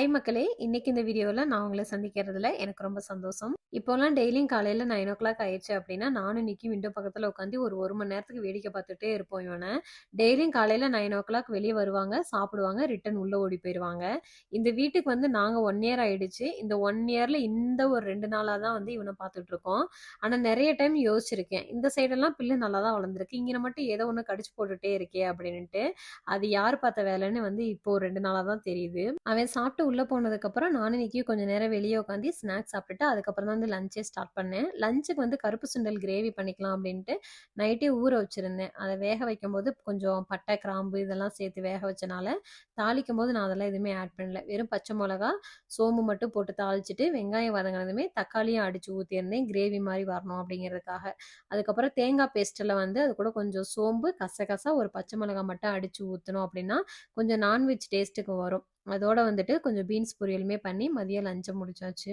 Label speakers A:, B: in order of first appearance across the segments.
A: Hi மக்களே! இன்னைக்கு இந்த வீடியோல நான் உங்கள சந்திக்கிறதுல எனக்கு ரொம்ப சந்தோஷம். இப்போலாம் டெய்லியும் காலையில 9:00 ஆயிருச்சு அப்படின்னா, நானும் நிக்கி விண்டோ பக்கத்துல உட்காந்து ஒரு 1 மணி நேரத்துக்கு வேடிக்கை பார்த்துட்டே இருப்போம் இவன. டெய்லியும் காலையில 9:00 வெளிய வருவாங்க, சாப்பிடுவாங்க, ரிட்டர்ன் உள்ள ஓடி போயிருவாங்க. இந்த வீட்டுக்கு வந்து நாங்க 1 இயர் ஆயிடுச்சு. இந்த 1 இயர்ல இந்த ஒரு 2 நாளா தான் வந்து இவன பார்த்துட்டு இருக்கோம். ஆனா நெறைய டைம் யோசிச்சிருக்கேன். இந்த சைடெல்லாம் பிள்ளை நல்லா தான் வளர்ந்துருக்கு. இங்க மட்டும் ஏதோ ஒண்ணு கடிச்சு போட்டுட்டே இருக்கே அப்படின்னுட்டு. அது யார் பார்த்த வேலைன்னு வந்து இப்போ 2 நாளா தான் தெரியுது. அவன் சாப்பிட்டு உள்ள போனதுக்கப்புறம் நானும் நிக்கியும் கொஞ்சம் நேரம் வெளியே உட்காந்து ஸ்நாக்ஸ் சாப்பிட்டுட்டு அதுக்கப்புறம் தான் வந்து லஞ்சே ஸ்டார்ட் பண்ணேன். லஞ்சுக்கு வந்து கருப்பு சுண்டல் கிரேவி பண்ணிக்கலாம் அப்படின்ட்டு நைட்டே ஊற வச்சிருந்தேன். அதை வேக வைக்கும்போது கொஞ்சம் பட்டை, கிராம்பு இதெல்லாம் சேர்த்து வேக வச்சனால தாளிக்கும் போது நான் அதெல்லாம் எதுவுமே ஆட் பண்ணல. வெறும் பச்சை மிளகா, சோம்பு மட்டும் போட்டு தாளிச்சிட்டு வெங்காயம் வதங்கினதுமே தக்காளியும் அடிச்சு ஊற்றியிருந்தேன் கிரேவி மாதிரி வரணும் அப்படிங்கிறதுக்காக. அதுக்கப்புறம் தேங்காய் பேஸ்ட்டில் வந்து அது கூட கொஞ்சம் சோம்பு, கசகசா, ஒரு பச்சை மிளகாய் மட்டும் அடிச்சு ஊற்றணும் அப்படின்னா கொஞ்சம் நான்வெஜ் டேஸ்ட்டுக்கு வரும். அதோட வந்துட்டு கொஞ்சம் பீன்ஸ் பொரியலுமே பண்ணி மதியம் லஞ்சை முடிச்சாச்சு.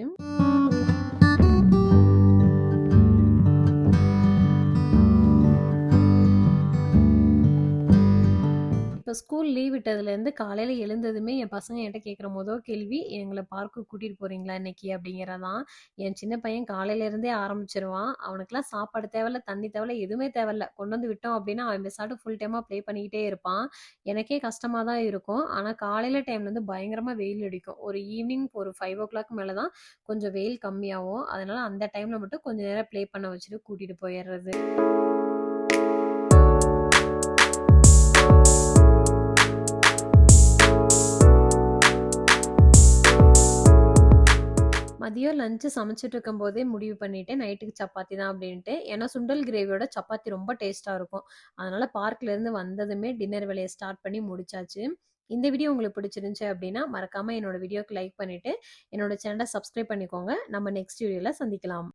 A: இப்போ ஸ்கூல் லீவ் விட்டதுலேருந்து காலையில் எழுந்ததுமே என் பசங்க என்கிட்ட கேட்குற மொதல் கேள்வி, எங்களை பார்க்கு கூட்டிகிட்டு போகிறீங்களா இன்னைக்கு அப்படிங்கிறதான். என் சின்ன பையன் காலையிலேருந்தே ஆரம்பிச்சிருவான். அவனுக்குலாம் சாப்பாடு தேவையில்ல, தண்ணி தேவையில்ல, எதுவுமே தேவையில்ல. கொண்டு வந்து விட்டோம் அப்படின்னா அவன் பெசாட்டு ஃபுல் டைமாக ப்ளே பண்ணிக்கிட்டே இருப்பான். எனக்கே கஷ்டமாக தான் இருக்கும். ஆனால் காலையில் டைம்ல வந்து பயங்கரமாக வெயில் அடிக்கும். ஒரு ஈவினிங் ஒரு 5:00 மேலே தான் கொஞ்சம் வெயில் கம்மியாகும். அதனால அந்த டைமில் மட்டும் கொஞ்சம் நேரம் ப்ளே பண்ண வச்சுட்டு கூட்டிகிட்டு போயிடுறது. மதியம் லஞ்சு சமைச்சிட்டு இருக்கும்போதே முடிவு பண்ணிட்டேன் நைட்டுக்கு சப்பாத்தி தான் அப்படின்ட்டு. ஏன்னா சுண்டல் கிரேவியோட சப்பாத்தி ரொம்ப டேஸ்ட்டாக இருக்கும். அதனால பார்க்லேருந்து வந்ததுமே டின்னர் வேலையை ஸ்டார்ட் பண்ணி முடிச்சாச்சு. இந்த வீடியோ உங்களுக்கு பிடிச்சிருந்துச்சு அப்படின்னா மறக்காமல் என்னோட வீடியோக்கு லைக் பண்ணிவிட்டு என்னோட சேனலை சப்ஸ்கிரைப் பண்ணிக்கோங்க. நம்ம நெக்ஸ்ட் வீடியோவில் சந்திக்கலாம்.